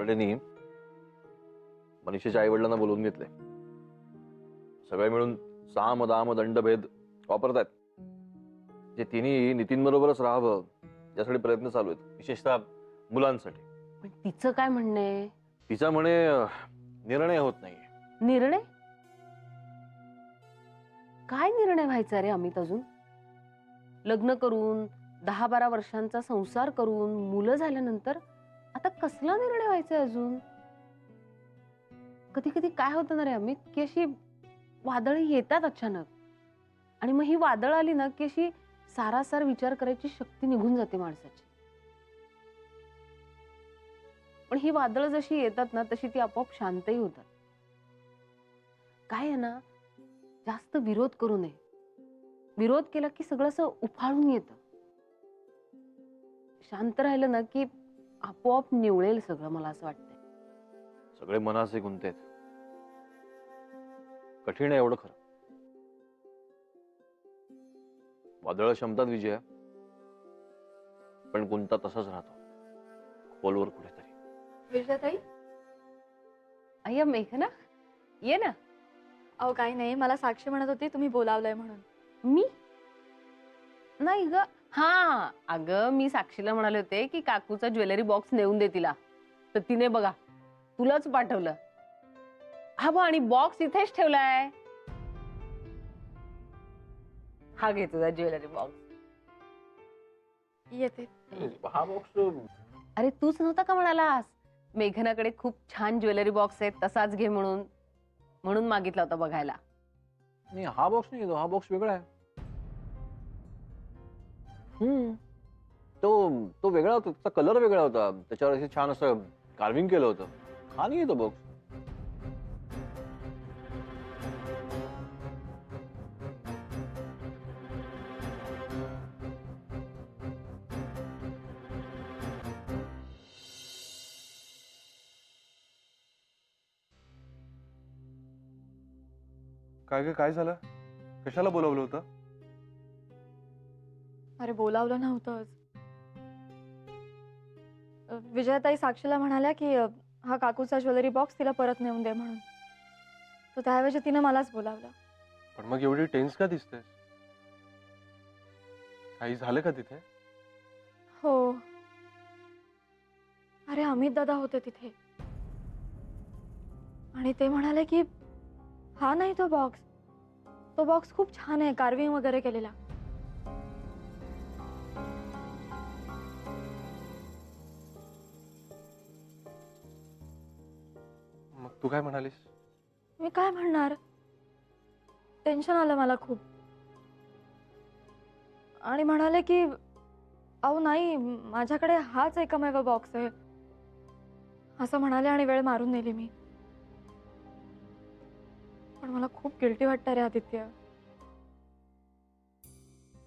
ऑथॉरिटीनी मनीषाच्या आई वडिलांना बोलवून घेतले. सगळे मिळून साम दाम दंडभेद वापरतायत. जे तिन्ही नितीन बरोबरच राहावं यासाठी प्रयत्न चालू आहेत, विशेषतः मुलांसाठी. पण तिचं काय म्हणणं आहे? तिचा म्हणे निर्णय होत नाहीये. निर्णय? काय निर्णय व्हायचा रे अमित? अजून लग्न करून 10-12 वर्षांचा संसार करून मुलं झाल्यानंतर आता कसला निर्णय व्हायचा अजून? कधी कधी काय होतं ना रे अमित, की अशी वादळी येतात अचानक, आणि मग ही वादळ आली ना की अशी सारासार विचार करायची शक्ती निघून जाते माणसाची. पण ही वादळ जशी येतात ना तशी ती आपोआप शांतही होतात. काय आहे ना, जास्त विरोध करू नये. विरोध केला की सगळं असं उफाळून येतं. शांत राहिलं ना की आपोआप निवळेल सगळं, मला असं वाटतंय. सगळे मनाचे गुंते आहेत. कठीण आहे एवढं खरं. वादळ शमतात विजय, पण गुंता तसाच राहतो, खोलवर कुठेतरी. विजयाताई, अय्या मेघना, ये ना. अहो काही नाही, मला साक्षी म्हणत होती तुम्ही बोलावलंय म्हणून. मी नाही ग. हा अगं, मी साक्षीला म्हणाले होते की काकूचा ज्वेलरी बॉक्स नेऊन दे तिला, तर तिने बघा तुलाच पाठवलं. हा बघ, आणि बॉक्स इथेच ठेवलाय. हा घे तुझा ज्वेलरी बॉक्स. येते. हा बॉक्स अरे तूच नव्हता का म्हणालास मेघनाकडे खूप छान ज्वेलरी बॉक्स आहे, तसाच घे म्हणून? म्हणून मागितला होता बघायला. नाही, हा बॉक्स नाही येतो. हा बॉक्स वेगळा आहे. तो तो वेगळा होता. त्याचा कलर वेगळा होता. त्याच्यावर असे छान असं कार्विंग केलं होतं. हा नाही येतो बॉक्स. काय झालं? कशाला बोलावलं होतं? अरे बोलावलं नव्हतंच. विजयाताई साक्षीला म्हणाल्या की हा काकूचा ज्वेलरी बॉक्स तिला परत नेऊन दे म्हणून. तर त्याऐवजी तिने मलाच बोलावलं. पण मग एवढी टेन्स का दिसतेस? काही झालं का तिथे? हो. अरे अमित दादा होते तिथे आणि ते म्हणाले की हा नाही तो बॉक्स. तो बॉक्स खूप छान आहे, कार्विंग वगैरे केलेला. मग तू काय म्हणालीस? मी काय म्हणणार, टेन्शन आलं मला खूप. आणि म्हणाले की अहो नाही, माझ्याकडे हाच एकमेव बॉक्स आहे असं म्हणाले आणि वेळ मारून नेली मी. पण मला खूप गिल्टी वाटतं रे आदित्य.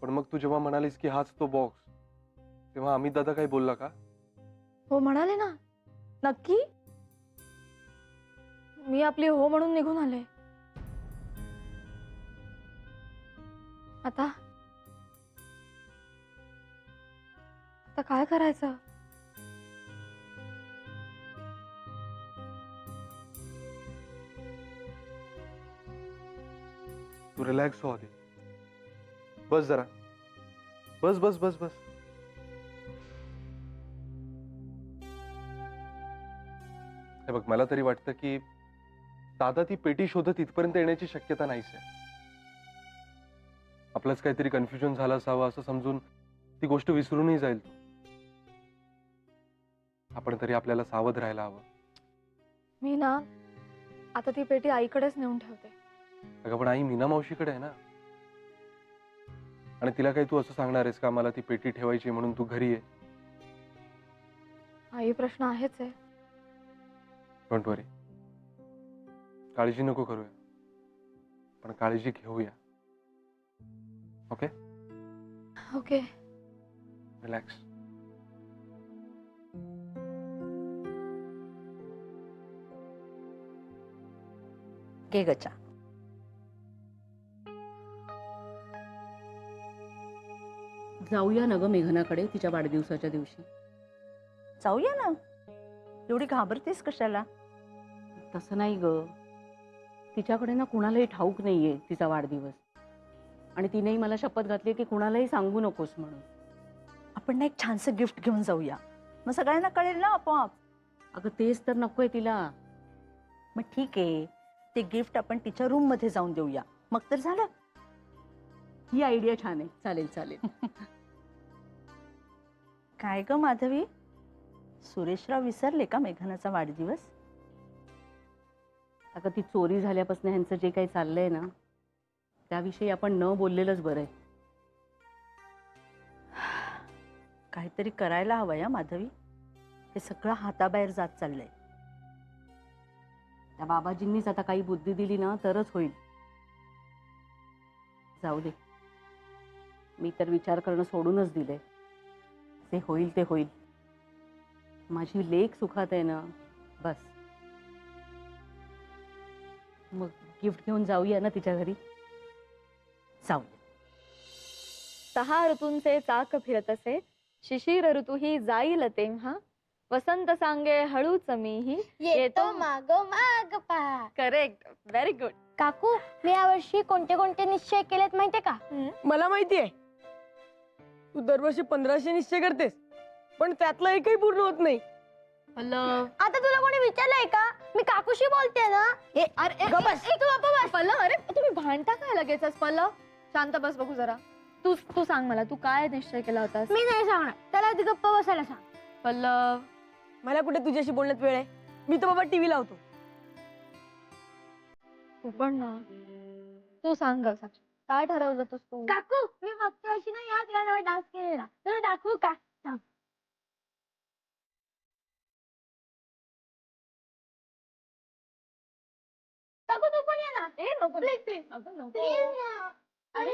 पण मग तू जेव्हा म्हणालीस की हाच तो बॉक्स, तेव्हा अमित दादा काही बोलला का? हो म्हणाले ना. नक्की? मी आपली हो म्हणून निघून आले. आता आता काय करायचं? तू रिलॅक्स हो आधी. बस जरा. बस बस बस बस. हे बघ, मला तरी वाटतं की दादा ती पेटी शोधत इथपर्यंत येण्याची शक्यता नाहीच आहे. आपलंच काहीतरी कन्फ्युजन झालं असावं असं समजून ती गोष्ट विसरूनही जाईल तो. आपण तरी आपल्याला सावध राहायला हवं. मी ना आता ती पेटी आईकडेच नेऊन ठेवते. अगं पण आई मीना मावशीकडे आहे ना. आणि तिला काही तू असं सांगणार आहेस का मला ती पेटी ठेवायची म्हणून तू घरी ये? आई प्रश्न आहेच आहे. डोंट वरी. काळजी नको करूया, पण काळजी घेऊया. ओके? ओके. रिलॅक्स. घे गचा. जाऊया ना ग मेघनाकडे तिच्या वाढदिवसाच्या दिवशी. जाऊया ना. एवढी घाबरतेस कशाला? तसं नाही ग, तिच्याकडे ना कुणालाही ठाऊक नाहीये तिचा वाढदिवस, आणि तिनेही मला शपथ घातली की कुणालाही सांगू नकोस म्हणून. आपण ना एक छानसं गिफ्ट घेऊन जाऊया, मग सगळ्यांना कळेल ना आपोआप. अगं तेच तर नकोय तिला. मग ठीक आहे, ते गिफ्ट आपण तिच्या रूम मध्ये जाऊन देऊया, मग तर झालं. ही आयडिया छान आहे, चालेल चालेल. काय ग माधवी, सुरेशराव विसरले का मेघनाचा वाढदिवस? अगं ती चोरी झाल्यापासून ह्यांचं जे काही चाललंय ना, त्याविषयी आपण न बोललेलंच बरं आहे. काहीतरी करायला हवं या माधवी, हे सगळं हाताबाहेर जात चाललंय. त्या बाबाजींनीच आता काही बुद्धी दिली ना तरच होईल. जाऊ दे, मी तर विचार करणं सोडूनच दिले. जे होईल ते होईल. माझी लेक सुखात आहे ना, बस. मग गिफ्ट घेऊन जाऊया ना तिच्या घरी. जाऊ. 6 ऋतूंचे चाक फिरत असे, शिशिर ऋतूही जाईल तेव्हा, वसंत सांगे हळूच मीही येतो माग माग पा. Correct, very good. काकू, मी यावर्षी कोणते कोणते निश्चय केलेत माहितीये का? मला माहितीये, तू दरवर्षी 1500 निश्चय करतेस, पण त्यातला एकही पूर्ण होत नाही. आता तुला कोणी विचारलंय का? मी काकूशी बोलते ना. अरे तू गप्प बस. पल्लव, अरे तुम्ही भांडता काय लगेचच? पल्लव शांत बस, बघू जरा. तू सांग मला, तू काय निश्चय केला होतास? मी नाही सांगणार, त्याला आधी गप्प बसायला सांग. पल्लव, मला कुठे तुझ्याशी बोलण्यात वेळ आहे? मी तर बाबा टीव्ही लावतो. तू पण ना, तू सांग ग, काय ठरवलं होतंस तू? काकू, मी मागच्या वर्षी ना याच गाण्यावर डान्स केलेला, तुला दाखवू का? सांग. काकू तू पण ये ना. Please, please. Please ना. अरे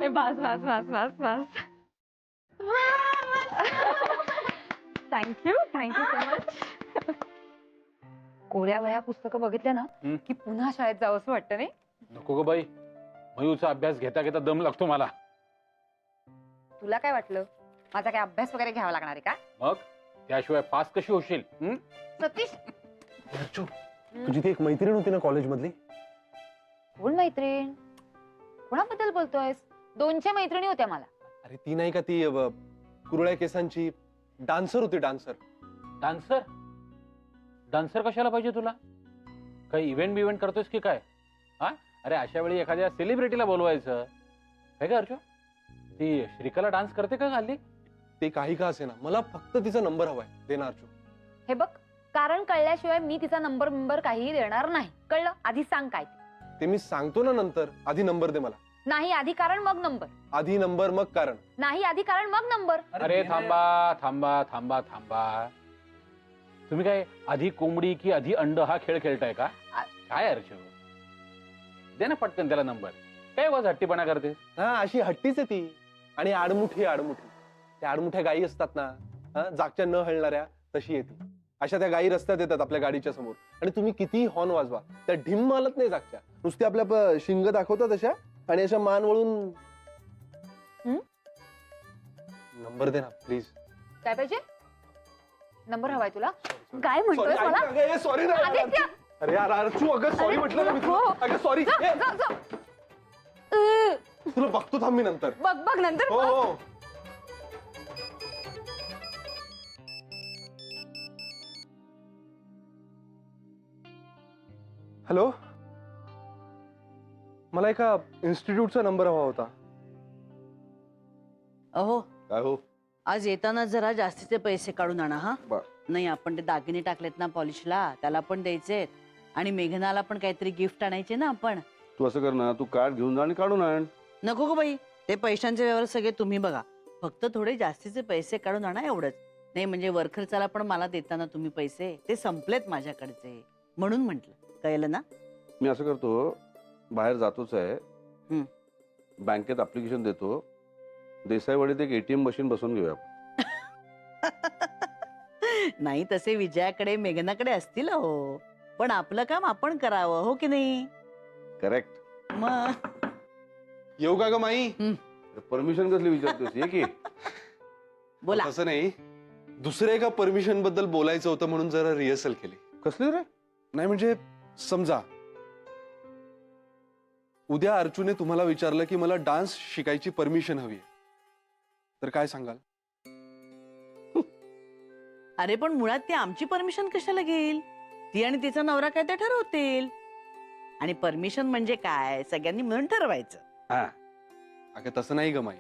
बस बस बस बस बस. Thank you so much. कोऱ्या वया पुस्तकं बघितल्या ना की पुन्हा शाळेत जावं असं वाटतं नाही? नको ग बाई, मयूचा अभ्यास घेता घेता दम लागतो मला. तुला काय वाटलं, माझा काय अभ्यास वगैरे घ्यावा लागणार आहे का? मग त्याशिवाय पास कशी होशील? सतीश, तुझी ती एक मैत्रीण होती ना कॉलेज मधली, कोण मैत्रीण? कोणाबद्दल बोलतोयस? 200 मैत्रिणी होत्या मला. अरे ती नाही का ती कुरळ्या केसांची डान्सर होती, डान्सर. डान्सर? डान्सर कशाला पाहिजे तुला? काही इव्हेंट बिव्हेंट करतोयस की काय? हा, अरे अशा वेळी एखाद्या सेलिब्रिटीला बोलवायचं काय का अर्जो? ती श्रीकला डान्स करते का खाली? ते काही का असे ना, मला फक्त तिचा नंबर हवाय. देणार अर्जो? हे बघ, कारण कळल्याशिवाय मी तिचा नंबर काही देणार नाही. कळलं? आधी सांग काय ते मी सांगतो ना नंतर. आधी नंबर दे मला. नाही, आधी कारण मग नंबर. आधी नंबर मग कारण. नाही, आधी कारण मग नंबर. अरे थांबा थांबा थांबा थांबा, तुम्ही काय आधी कोंबडी की आधी अंड हा खेळ खेळताय का? काय अर्जो, दे ना पटकन त्याला नंबर. काय वाज हट्टीपणा करते? हा, अशी हट्टीच आहे ती. आणि आडमुठी आडमुठी, त्या आडमुठ्या गायी असतात ना, जागच्या न हलणाऱ्या, तशी येते. अशा त्या गायी रस्त्यात येतात आपल्या गाडीच्या समोर, आणि तुम्ही कितीही हॉर्न वाजवा, त्या ढिम मालत नाही जागच्या. नुसते आपल्या शिंग दाखवतात अशा, आणि अशा मान वळून. नंबर दे ना प्लीज. काय पाहिजे? नंबर हवाय तुला? काय म्हणतोय मला? सॉरी. आदित्य! अरे यार अर्चू, अगं सॉरी म्हटलं ना मी तुला. अगं सॉरी. जा. तुला बघतो थांब मी नंतर. बघ बघ नंतर हो बघ. हो. हॅलो, मला एका इन्स्टिट्यूटचा नंबर हवा होता. अहो काय हो? आज येताना जरा जास्तीचे पैसे काढून आणा हा. बर. नाही आपण ते दागिने टाकलेत ना पॉलिशला, त्याला पण द्यायचे आणि मेघनाला पण काहीतरी गिफ्ट आणायचे ना आपण. तू असं कर ना, तू कार्ड घेऊन जा आणि काढून आण. नको गो बाई, ते पैशांचे व्यवहार सगळे तुम्ही बघा. फक्त थोडे जास्तीचे पैसे काढून आणा एवढंच. नाही म्हणजे वर खर्चाला पण मला देताना तुम्ही पैसे ते संपलेत माझ्याकडचे, म्हणून म्हंटल. कळलं ना? मी असं करतो, बाहेर जातोच आहे, हं. बँकेत अप्लिकेशन देतो, देसाईवाडीत एक ATM मशीन बसवून घेऊया. नाही तसे विजयाकडे मेघनाकडे असतील हो, पण आपलं काम आपण करावं, हो की नाही? करेक्ट. मग येऊ का ग माई? परमिशन कसली विचारतोस? ये की. बोला. तसं नाही, दुसऱ्या एका परमिशन बद्दल बोलायचं होतं म्हणून जरा रिहर्सल केली. कसली रे? नाही म्हणजे समजा उद्या अर्जुने तुम्हाला विचारलं की मला डान्स शिकायची परमिशन हवी आहे, तर काय सांगाल? अरे पण मुळात ती आमची परमिशन कशाला घेईल? ती आणि तिचा नवरा काय ते ठरवतील. आणि परमिशन म्हणजे काय, सगळ्यांनी मिळून ठरवायचं. हा, अगं तसं नाही ग माई,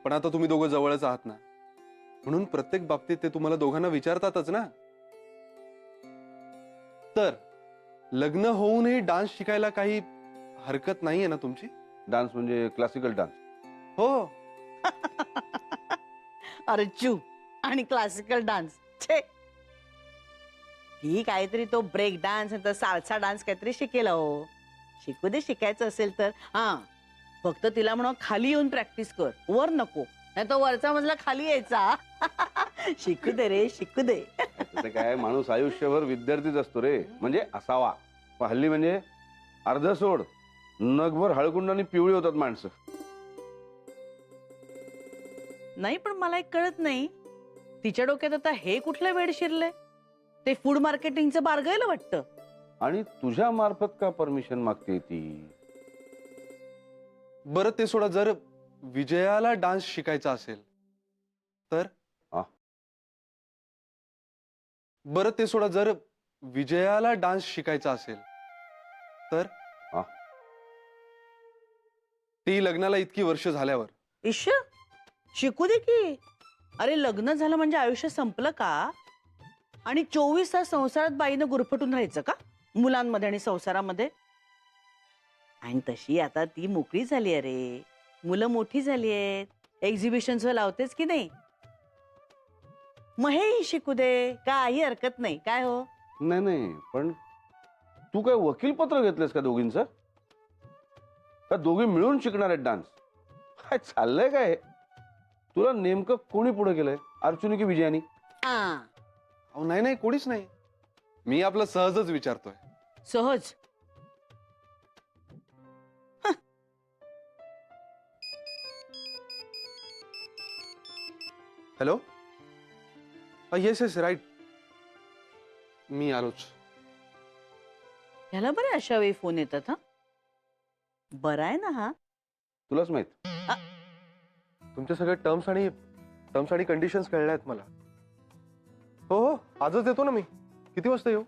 पण आता तुम्ही दोघं जवळच आहात ना, म्हणून प्रत्येक बाबतीत ते तुम्हाला दोघांना विचारतातच ना. तर लग्न होऊनही डान्स शिकायला काही हरकत नाहीये ना तुमची? डान्स म्हणजे क्लासिकल डान्स? हो. अर्जू आणि क्लासिकल डान्स छे. ती काहीतरी तो ब्रेक डान्स नंतर साल्सा डान्स काहीतरी शिकेल हो. शिकू दे, शिकायचं असेल तर. हा, फक्त तिला म्हणा खाली येऊन प्रॅक्टिस कर, वर नको, नाही तो वरचा मजला खाली यायचा. शिकू दे रे, शिकू दे. तसं काय, माणूस आयुष्यभर विद्यार्थीच असतो रे, म्हणजे असावा. पण हल्ली म्हणजे अर्ध सोड, नगभर हळकुंडाने पिवळी होतात माणसं. नाही पण मला एक कळत नाही, तिच्या डोक्यात आता हे कुठलं वेड शिरलंय? ते फूड मार्केटिंगचं बारगायला वाटतं. आणि तुझ्या मार्फत का परमिशन मागते ती? बरं ते सोडा, जर विजयाला डान्स शिकायचा असेल तर? बरं ते सोडा, जर विजयाला डान्स शिकायचा असेल तर? ती लग्नाला इतकी वर्ष झाल्यावर. ईश, शिकू दे की. अरे लग्न झालं म्हणजे आयुष्य संपलं का? आणि 24 तास संसारात बाईनं गुरफटून राहायचं का, मुलांमध्ये आणि संसारामध्ये? आणि तशी आता ती मोकळी झाली. अरे मुलं मोठी झाली आहेत, एक्झिबिशन्स लावतेच की नाही. मग हे शिकू दे, काही हरकत नाही. काय हो? नाही नाही, पण तू काय वकील पत्र घेतलंस का दोघींचं? का दोघी मिळून शिकणार आहेत डान्स? काय चाललंय काय? तुला नेमकं कोणी पुढे केलंय, अर्जुनी की विजयानी? अहो नाही नाही, कोणीच नाही. मी आपलं सहजच विचारतोय. सहज? हॅलो, येस येस राईट, मी आलोच. ह्याला बरे अशा वेळी फोन येतात. हा, बरं आहे ना हा? तुलाच माहित. तुमच्या सगळ्या टर्म्स आणि कंडिशन्स कळल्या आहेत मला. हो हो, आजच येतो ना मी. किती वाजता येऊ?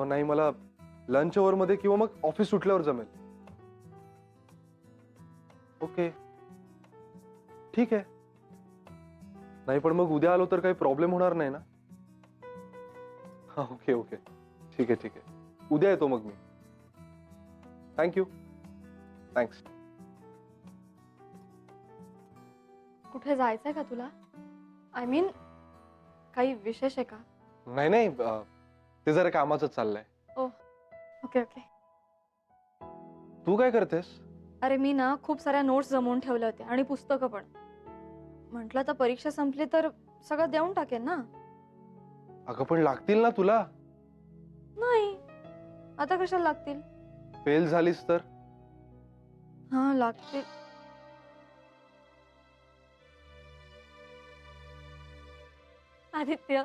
नाही, मला लंच अवर मध्ये किंवा मग ऑफिस सुटल्यावर जमेल. ओके ठीक आहे. नाही पण मग उद्या आलो तर काही प्रॉब्लेम होणार नाही ना? ओके ओके, ठीक आहे ठीक आहे, उद्या येतो मग मी. थँक्यू. थँक्स. कुठे जायचंय का तुला? आय मीन काही विशेष आहे का? नाही नाही, ते जरा कामाचं चाललंय. Okay okay. तू काय करतेस? अरे मी ना खूप साऱ्या नोट्स जमवून ठेवल्या होत्या आणि पुस्तकं पण. म्हटलं आता परीक्षा संपली तर सगळं देऊन टाकेन ना. अगं पण लागतील ना तुला. नाही, आता कशाला लागतील? फेल झालीस तर? हा लागतील. आदित्य,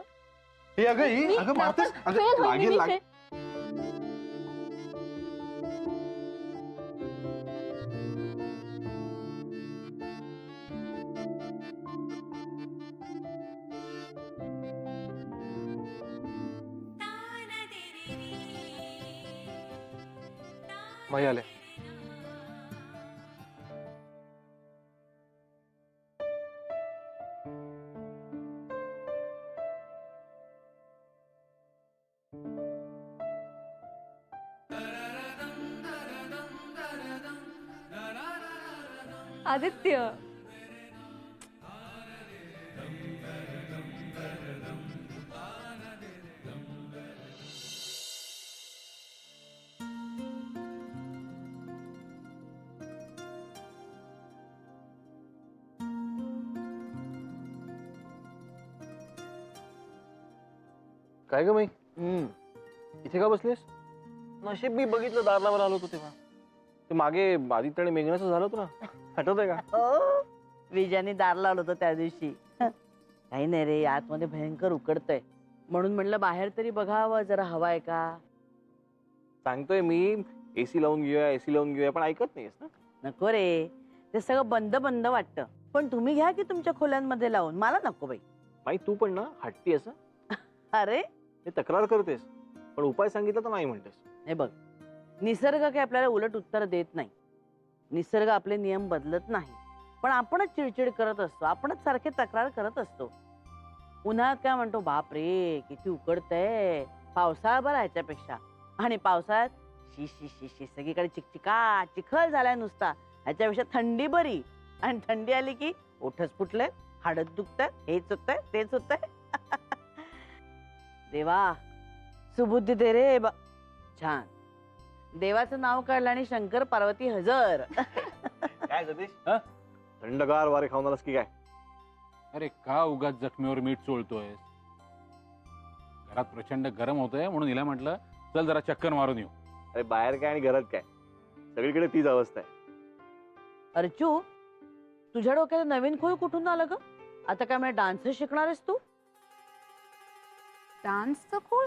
हे अगं मारतेस? अगं, लागेल. माई आले. आदित्य, काय ग माई इथे का बसलीस? नशीब मी बघितलं दारलावर आलो होतो तेव्हा. ते मागे आदित्य आणि मेघनाचं झालं होतं ना, आठवत आहे का? हो विजयाने दार लावलं होतं त्या दिवशी. काही नाही रे, आतमध्ये भयंकर उकडतंय म्हणून म्हणलं बाहेर तरी बघावं जरा हवा आहे का. सांगतोय मी एसी लावून घेऊया पण ऐकत नाहीस ना. नको रे, ते सगळं बंद बंद वाटतं. पण तुम्ही घ्या की तुमच्या खोल्यांमध्ये लावून, मला नको बाई. माई तू पण ना हट्टी असं अरे हे तक्रार करतेस पण उपाय सांगितलं तर नाही म्हणतेस. हे बघ, निसर्ग काही आपल्याला उलट उत्तर देत नाही. निसर्ग आपले नियम बदलत नाही, पण आपणच चिडचिड करत असतो, आपणच सारखे तक्रार करत असतो. उन्हाळ्यात काय म्हणतो, बाप रे किती उकडतंय, पावसाळा बरा ह्याच्यापेक्षा. आणि पावसाळ्यात शी शी शी शी सगळीकडे चिकचिका चिखल झालाय नुसता, ह्याच्यापेक्षा थंडी बरी. आणि थंडी आली की ओठच फुटले, हाडत दुखतंय, हेच होतंय तेच होतंय. देवा सुबुद्धी दे रे छान. देवाचं नाव काढलं आणि शंकर पार्वती हजर. काय सतीश हा? थंडगार वारे खाऊन आलास की काय? अरे का उगाच जखमीवर मीठ चोळतोय? घरात प्रचंड गरम होतंय म्हणून हिला म्हटलं चल जरा चक्कर मारून येऊ. अरे बाहेर काय आणि घरात काय, सगळीकडे तीच अवस्था आहे. अर्चू, तुझ्या डोक्यात नवीन खोय कुठून आलं ग? आता काय मला डान्स शिकणार आहेस तू? डान्सचं खूळ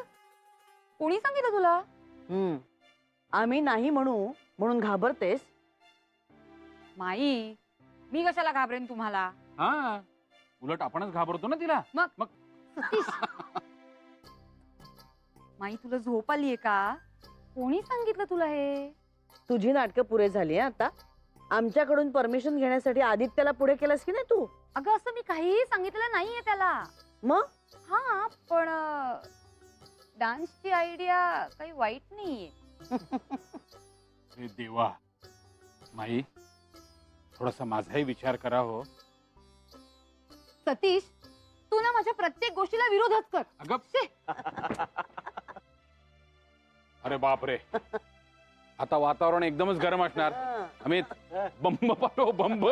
कोणी सांगितलं तुला? आम्ही नाही म्हणून घाबरतेस? माई, मी कशाला घाबरेन तुम्हाला? हा उलट आपणच घाबरतो ना तिला. सतीश, माई तुला झोप आलीये का? कोणी सांगितलं तुला हे? तुझी नाटकं पुरे झाली हं आता. आमच्याकडून परमिशन घेण्यासाठी आदित्यला पुढे केलंस की नाही तू? अगं असं मी काहीही सांगितलं नाहीये त्याला. मग हा पण डान्सची आयडिया काही वाईट नाहीये. हे देवा, माई थोडासा माझाही विचार करा हो. सतीश, तू ना माझ्या प्रत्येक गोष्टीला विरोधच कर. अगं अरे बाप रे, आता वातावरण एकदमच गरम असणार. अमित बंब पाठव बंब.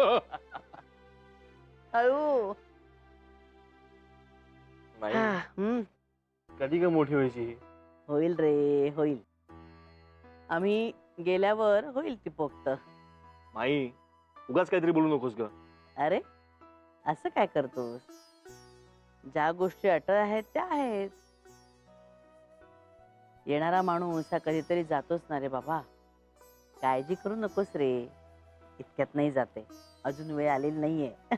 हळू. माई, कधी का मोठी व्हायची? होईल रे होईल. आम्ही गेल्यावर होईल ती पोक्त. माई उगाच काहीतरी बोलू नकोस ग. अरे असं काय करतोस? ज्या गोष्टी अटळ आहेत त्या आहेत. येणारा माणूस हा कधीतरी जातोच ना रे बाबा. काळजी करू नकोस रे, इतक्यात नाही जाते, अजून वेळ आलेली नाहीये.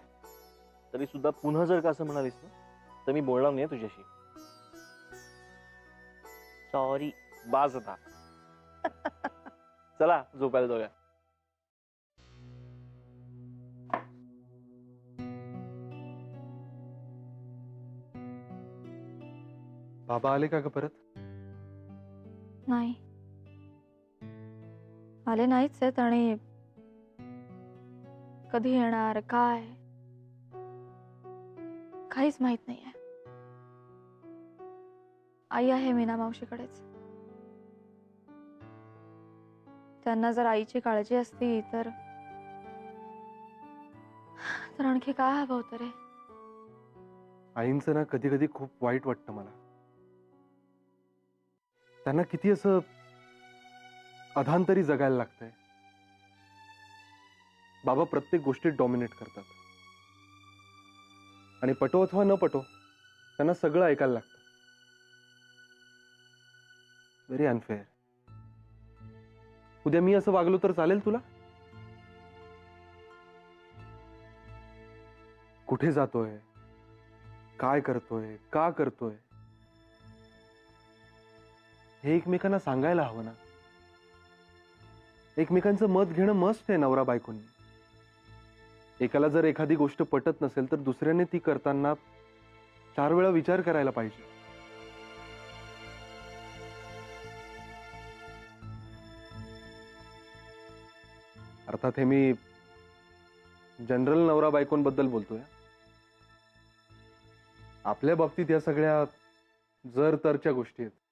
तरी सुद्धा पुन्हा जर का असं म्हणालीस ना तर मी बोलणार नाही तुझ्याशी. सॉरी. बाज आता. चला झोपायला जाऊया. बाबा आले का ग परत? नाही आले नाहीच आहेत आणि कधी येणार काय काहीच माहित नाहीये. आई आहे मीना मावशीकडेच. त्यांना जर आईची काळजी असती तर आणखी काय हवं होतं रे. आईंचं ना कधी कधी खूप वाईट वाटतं मला. त्यांना किती असं अधांतरी जगायला लागतंय. बाबा प्रत्येक गोष्टीत डॉमिनेट करतात आणि पटो अथवा न पटो त्यांना सगळं ऐकायला लागतं. Very unfair. उद्या मी असं वागलो तर चालेल तुला? कुठे जातोय, काय करतोय, का करतोय हे एकमेकांना सांगायला हवं ना. एकमेकांचं मत घेणं मस्ट आहे नवरा बायकोंनी. एकाला जर एखादी गोष्ट पटत नसेल तर दुसऱ्याने ती करताना 4 वेळा विचार करायला पाहिजे. अर्थात हे मी जनरल नवरा बायकोंबद्दल बोलतोय. आपल्या बाबतीत या सगळ्या जर तरच्या गोष्टी आहेत.